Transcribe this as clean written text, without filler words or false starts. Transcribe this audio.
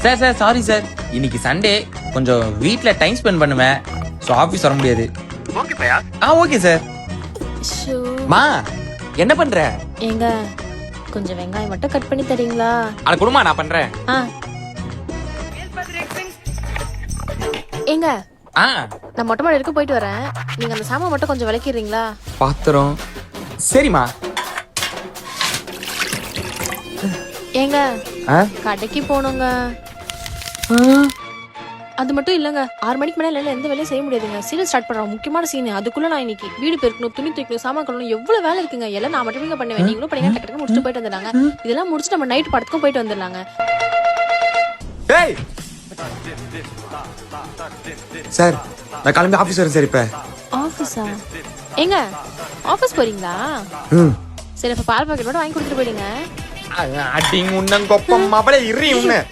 Sir sir sorry sir, இன்னைக்கு Sunday கொஞ்சம் வீட்ல டைம் ஸ்பெண்ட் பண்ணுவேன். ஸோ ஆஃபீஸ் வர முடியாது. ஓகே பையா. Okay sir. ஷோ. மா என்ன பண்ற? ஏங்க கொஞ்சம் வெங்காயம் மட்டும் கட் பண்ணி தரீங்களா? அட குடுமா, நான் பண்றேன். ஏங்க ஆ நான் மொட்டை மாடி வரைக்கும் போயிட்டு வரேன். நீங்க அந்த சாமான் மட்டும் கொஞ்சம் விளக்கிடுறீங்களா? பாத்திரம். சரிம்மா. ஏங்க ஆ கடைக்கு போகணுங்க. அது மட்டும் இல்லங்க, 6 மணிக்கு மேல எல்லாம் எந்த வேலையும் செய்ய முடியாதுங்க. சீரியல் ஸ்டார்ட் பண்றோம், முக்கியமான சீன். அதுக்குள்ள நான் இன்னைக்கு வீடு பெருக்கணும், துணி துவைக்கணும், சாமான் கழுவணும், எவ்வளவு வேலை இருக்குங்க. எல்லாம் நான் மட்டுமே பண்ணுவேன். நீங்களும் பண்ணீங்க, டக்கு டக்கு முடிச்சுட்டு போயிட்டு வந்துடலாங்க. இதெல்லாம் முடிச்சுட்டு நம்ம நைட் படத்துக்கும் போயிட்டு வந்துடலாங்க. டேய் சார், நான் கிளம்பி ஆபீஸ் வரேன் சார். இப்ப ஆபீஸா? ஏங்க ஆபீஸ் போறீங்களா? சரி, இப்ப பால் பாக்கெட் மட்டும் வாங்கி கொடுத்துட்டு போயிடுங்க. அடிங்க உன்ன கொப்பம் அவளே இறி உன்ன.